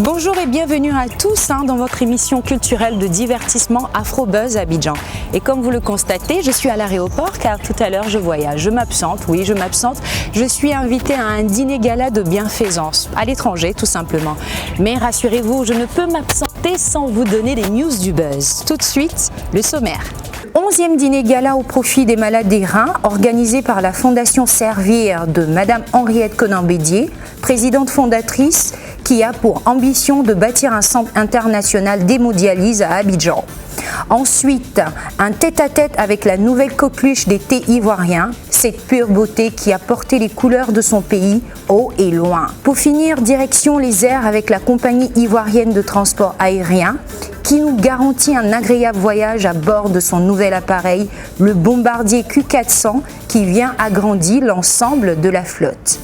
Bonjour et bienvenue à tous dans votre émission culturelle de divertissement Afrobuzz Abidjan. Et comme vous le constatez, je suis à l'aéroport car tout à l'heure je voyage. Je m'absente, oui je m'absente. Je suis invitée à un dîner gala de bienfaisance, à l'étranger tout simplement. Mais rassurez-vous, je ne peux m'absenter sans vous donner les news du buzz. Tout de suite, le sommaire. 11e dîner gala au profit des malades des reins, organisé par la Fondation Servir de Madame Henriette Conan-Bédier, présidente fondatrice, qui a pour ambition de bâtir un centre international d'hémodialyse à Abidjan. Ensuite, un tête-à-tête avec la nouvelle coqueluche des thés ivoiriens, cette pure beauté qui a porté les couleurs de son pays haut et loin. Pour finir, direction les airs avec la compagnie ivoirienne de transport aérien, qui nous garantit un agréable voyage à bord de son nouvel appareil, le Bombardier Q400, qui vient agrandir l'ensemble de la flotte.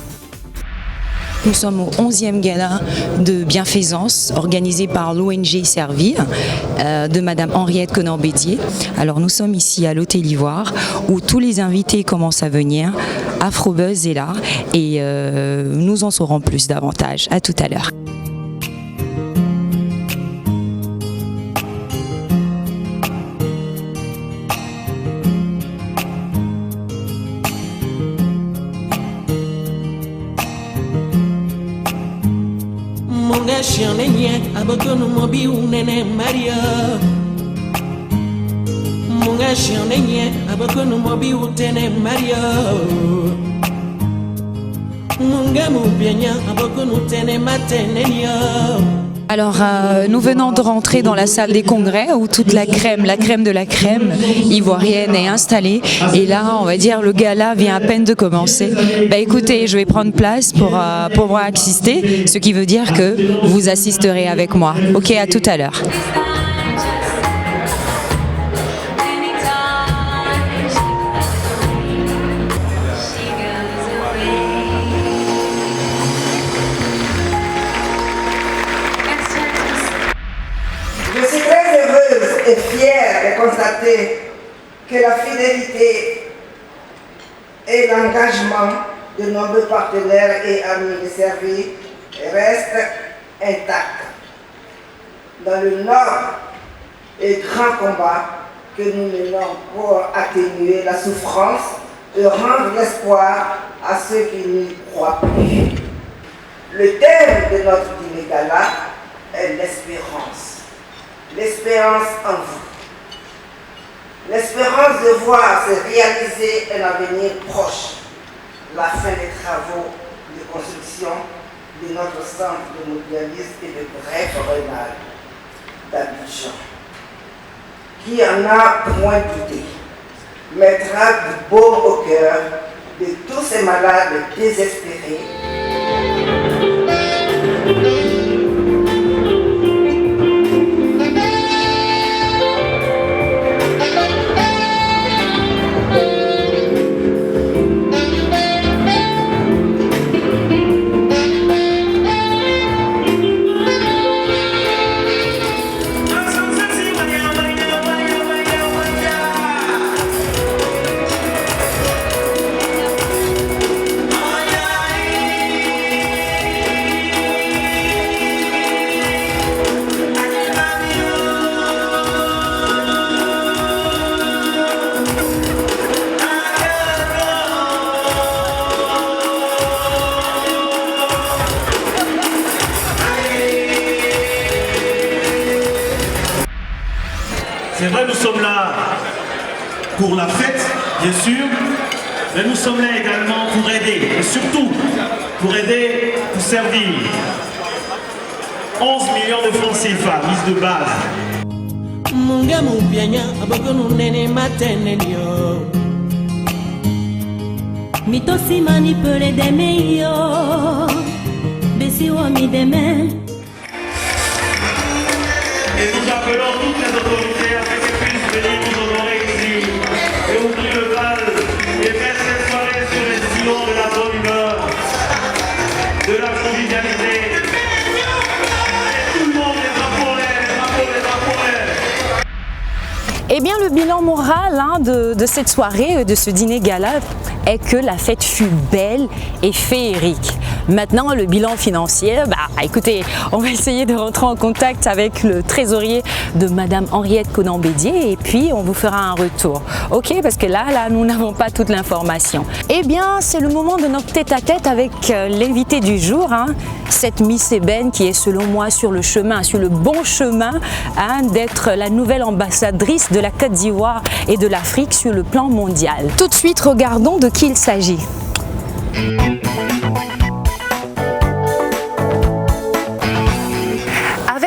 Nous sommes au 11e gala de bienfaisance organisé par l'ONG Servir de Madame Henriette Conan-Bédier. Alors nous sommes ici à l'Hôtel Ivoire où tous les invités commencent à venir. Afrobuzz est là et nous en saurons plus davantage. À tout à l'heure. Shionenye abakonu mobi unene Maria Munga shionenye abakonu mobi utene Maria Munga mubienya abakonu tene matenenya. Alors nous venons de rentrer dans la salle des congrès où toute la crème de la crème ivoirienne est installée et là on va dire le gala vient à peine de commencer. Écoutez, je vais prendre place pour pouvoir assister, ce qui veut dire que vous assisterez avec moi. Ok, à tout à l'heure. Et fière de constater que la fidélité et l'engagement de nombreux partenaires et amis de Servir restent intacts. Dans le Nord, les grands combats que nous menons pour atténuer la souffrance et rendre l'espoir à ceux qui n'y croient plus. Le thème de notre dîner gala est l'espérance. L'espérance en vous. L'espérance de voir se réaliser un avenir proche, la fin des travaux de construction de notre centre d'hémodialyse et de greffe rénale d'Abidjan, qui en a point d'idée, mettra du baume au cœur de tous ces malades désespérés. C'est vrai, nous sommes là pour la fête, bien sûr, mais nous sommes là également pour aider, et surtout pour aider, pour servir. 11 millions de francs CFA, mise de base. Munga mubienya abakonu nene matenenya. Mitosi manipule des meilleurs, Bessi wami des mains. Et nous appelons toutes les autorités à ce qu'elles puissent venir nous honorer ici et ouvrir le bal et faire cette soirée sur les sillons de la bonne humeur, de la convivialité. Et tout le monde les drapeaux, les drapeaux. Eh bien, le bilan moral de cette soirée, de ce dîner gala, est que la fête fut belle et féerique. Maintenant, le bilan financier, écoutez, on va essayer de rentrer en contact avec le trésorier de Madame Henriette Conan-Bédier et puis on vous fera un retour. Ok, parce que là, nous n'avons pas toute l'information. Eh bien, c'est le moment de notre tête-à-tête avec l'invité du jour, cette Miss Ébène qui est selon moi sur le bon chemin d'être la nouvelle ambassadrice de la Côte d'Ivoire et de l'Afrique sur le plan mondial. Tout de suite, regardons de qui il s'agit.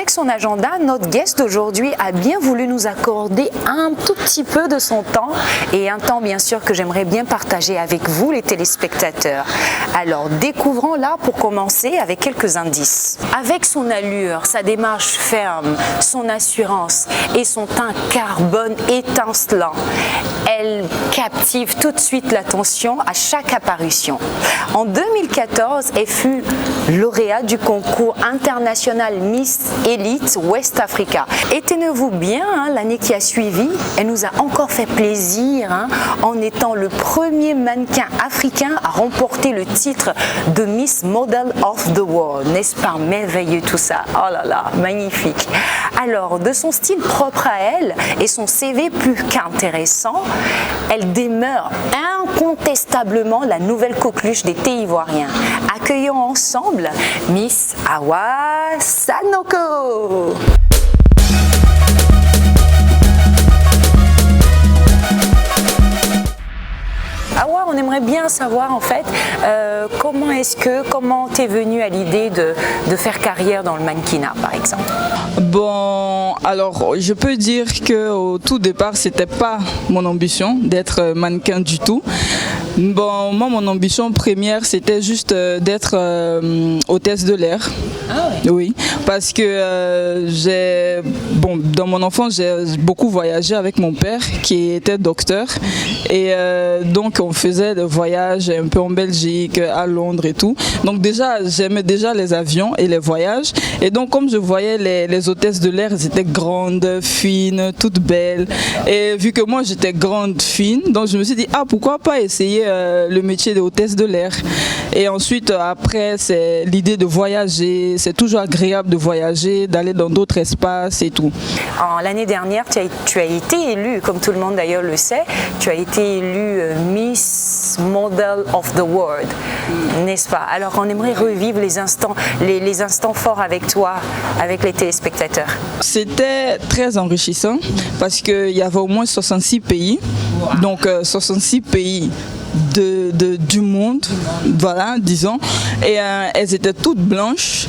Son agenda, notre guest d'aujourd'hui a bien voulu nous accorder un tout petit peu de son temps et un temps bien sûr que j'aimerais bien partager avec vous les téléspectateurs. Alors découvrons-la pour commencer avec quelques indices. Avec son allure, sa démarche ferme, son assurance et son teint carbone étincelant, elle captive tout de suite l'attention à chaque apparition. En 2014, elle fut lauréate du concours international Miss Elite West Africa. Et tenez-vous bien, l'année qui a suivi, elle nous a encore fait plaisir en étant le premier mannequin africain à remporter le titre de Miss Model of the World. N'est-ce pas merveilleux tout ça? Oh là là, magnifique. Alors, de son style propre à elle et son CV plus qu'intéressant, elle demeure incontestablement la nouvelle coqueluche des thés ivoiriens. Accueillons ensemble Miss Awa Sanoko. Awa, on aimerait bien savoir en fait comment t'es venue à l'idée de faire carrière dans le mannequinat par exemple. Bon, alors je peux dire qu'au tout départ c'était pas mon ambition d'être mannequin du tout. Bon, moi mon ambition première c'était juste d'être hôtesse de l'air. Ah oui. Oui, parce que dans mon enfance j'ai beaucoup voyagé avec mon père qui était docteur et donc on faisait des voyages un peu en Belgique, à Londres et tout. Donc déjà j'aimais déjà les avions et les voyages et donc comme je voyais les hôtesses de l'air, elles étaient grandes, fines, toutes belles et vu que moi j'étais grande, fine, donc je me suis dit pourquoi pas essayer le métier de hôtesse de l'air. Et ensuite après c'est l'idée de voyager, c'est toujours agréable de voyager, d'aller dans d'autres espaces et tout. L'année dernière tu as été élue, comme tout le monde d'ailleurs le sait, tu as été élue Miss Model of the World, n'est-ce pas? Alors on aimerait revivre les instants forts avec toi, avec les téléspectateurs. C'était très enrichissant parce qu'il y avait au moins 66 pays, donc 66 pays du monde, voilà, disons, et elles étaient toutes blanches.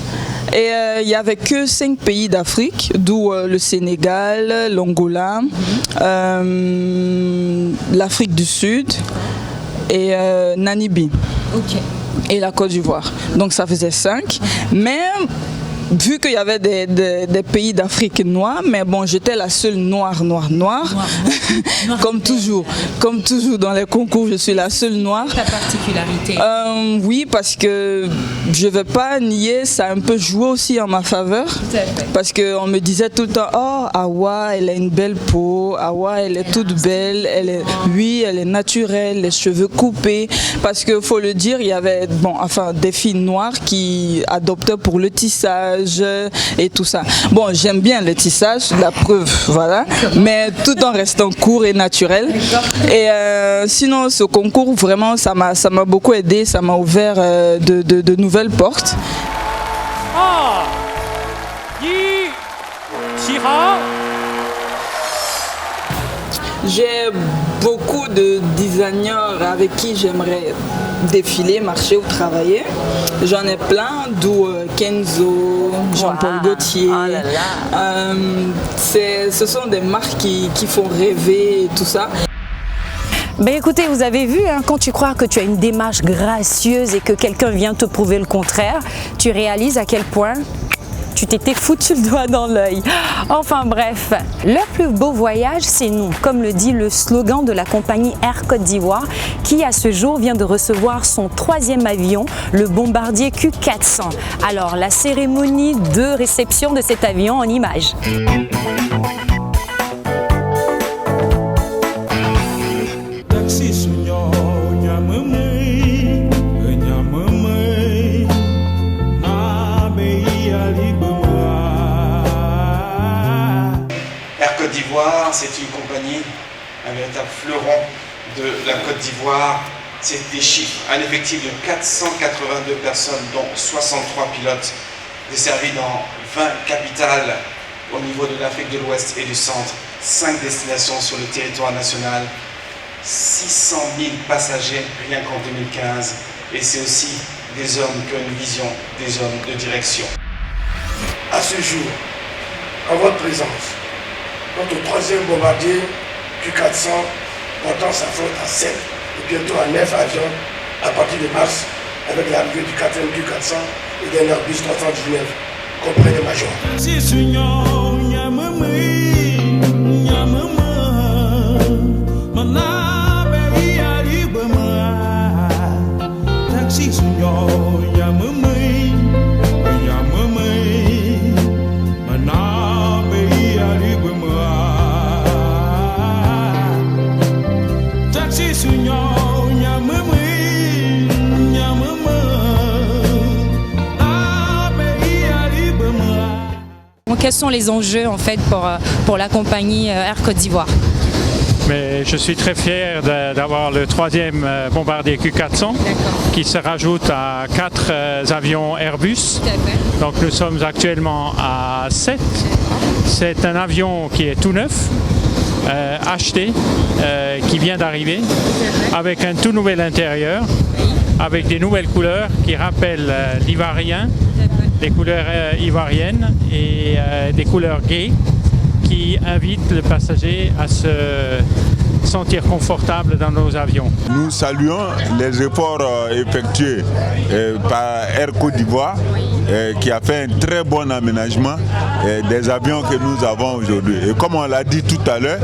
Et il n'y avait que 5 pays d'Afrique, d'où le Sénégal, l'Angola, l'Afrique du Sud et Namibie. Okay. Et la Côte d'Ivoire. Donc ça faisait 5. Mais vu qu'il y avait des pays d'Afrique noirs, mais bon, j'étais la seule noire. Comme toujours dans les concours, je suis la seule noire. Ta particularité? Oui, parce que je ne vais pas nier, ça a un peu joué aussi en ma faveur. Tout à fait. Parce qu'on me disait tout le temps, Awa, elle a une belle peau, Awa, elle est toute belle, elle est naturelle, les cheveux coupés. Parce qu'il faut le dire, il y avait des filles noires qui adoptaient pour le tissage et tout ça. Bon, j'aime bien le tissage, la preuve, voilà, mais tout en restant court et naturel. Et sinon, ce concours, vraiment, ça m'a beaucoup aidé, ça m'a ouvert de nouvelles portes. J'ai beaucoup de designers avec qui j'aimerais défiler, marcher ou travailler. J'en ai plein, d'où Kenzo, Jean-Paul Gaultier. Oh là là. Ce sont des marques qui font rêver et tout ça. Ben écoutez, vous avez vu, quand tu crois que tu as une démarche gracieuse et que quelqu'un vient te prouver le contraire, tu réalises à quel point tu t'étais foutu le doigt dans l'œil. Enfin bref, leur plus beau voyage, c'est nous, comme le dit le slogan de la compagnie Air Côte d'Ivoire, qui à ce jour vient de recevoir son 3e avion, le Bombardier Q400. Alors, la cérémonie de réception de cet avion en images. Taxi, c'est une compagnie, un véritable fleuron de la Côte d'Ivoire. C'est des chiffres, un effectif de 482 personnes, dont 63 pilotes, desservis dans 20 capitales au niveau de l'Afrique de l'Ouest et du Centre, 5 destinations sur le territoire national, 600 000 passagers rien qu'en 2015. Et c'est aussi des hommes qui ont une vision, des hommes de direction. À ce jour, en votre présence, notre troisième bombardier Q400 portant sa flotte à 7 et bientôt à 9 avions à partir de mars avec l'arrivée du 4e Q400 et d'un Airbus 319, comprenez Major. Quels sont les enjeux en fait pour la compagnie Air Côte d'Ivoire? Mais je suis très fier d'avoir le troisième bombardier Q400 qui se rajoute à 4 avions Airbus. Donc nous sommes actuellement à 7. C'est un avion qui est tout neuf, acheté, qui vient d'arriver, avec un tout nouvel intérieur, avec des nouvelles couleurs qui rappellent l'ivoirien, des couleurs ivoiriennes et des couleurs gaies qui invitent le passager à se sentir confortable dans nos avions. Nous saluons les efforts effectués par Air Côte d'Ivoire qui a fait un très bon aménagement des avions que nous avons aujourd'hui. Et comme on l'a dit tout à l'heure,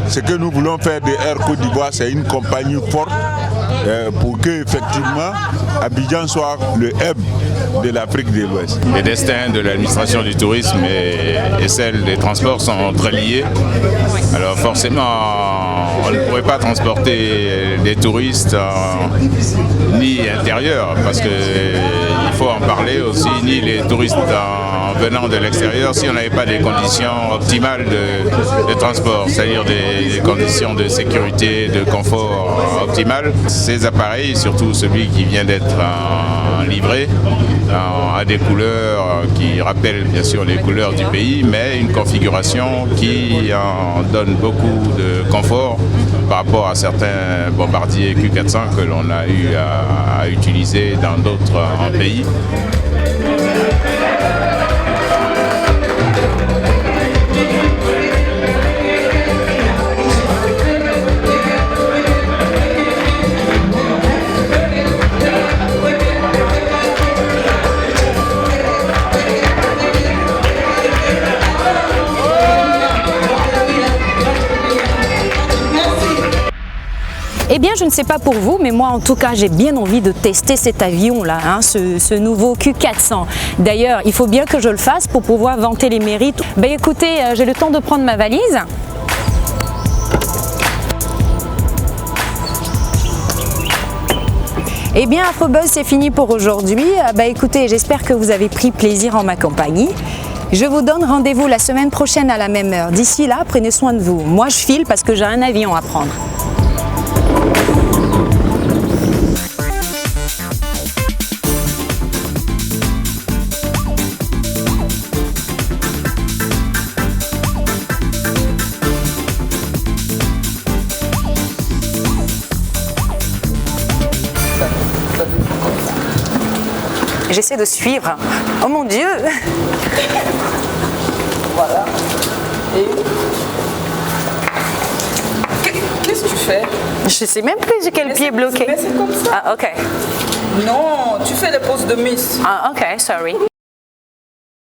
ce que nous voulons faire de Air Côte d'Ivoire, c'est une compagnie forte pour que effectivement Abidjan soit le hub de l'Afrique de l'Ouest. Les destins de l'administration du tourisme et celle des transports sont très liés. Alors forcément, on ne pourrait pas transporter des touristes ni intérieurs, parce qu'il faut en parler aussi, ni les touristes venant de l'extérieur si on n'avait pas des conditions optimales de transport, c'est-à-dire des conditions de sécurité, de confort optimales. Ces appareils, surtout celui qui vient d'être livré, a des couleurs qui rappellent bien sûr les couleurs du pays, mais une configuration qui en donne beaucoup de confort par rapport à certains bombardiers Q400 que l'on a eu à utiliser dans d'autres pays. Eh bien, je ne sais pas pour vous, mais moi en tout cas, j'ai bien envie de tester cet avion-là, hein, ce nouveau Q400. D'ailleurs, il faut bien que je le fasse pour pouvoir vanter les mérites. Ben écoutez, j'ai le temps de prendre ma valise. Eh bien, AfroBuzz, c'est fini pour aujourd'hui. Ben écoutez, j'espère que vous avez pris plaisir en ma compagnie. Je vous donne rendez-vous la semaine prochaine à la même heure. D'ici là, prenez soin de vous. Moi, je file parce que j'ai un avion à prendre. J'essaie de suivre. Oh mon Dieu! Voilà. Et qu'est-ce que tu fais? Je sais même plus quel pied est bloqué. Mais c'est comme ça. Ah, ok. Non, tu fais les poses de Miss. Ah, ok, sorry.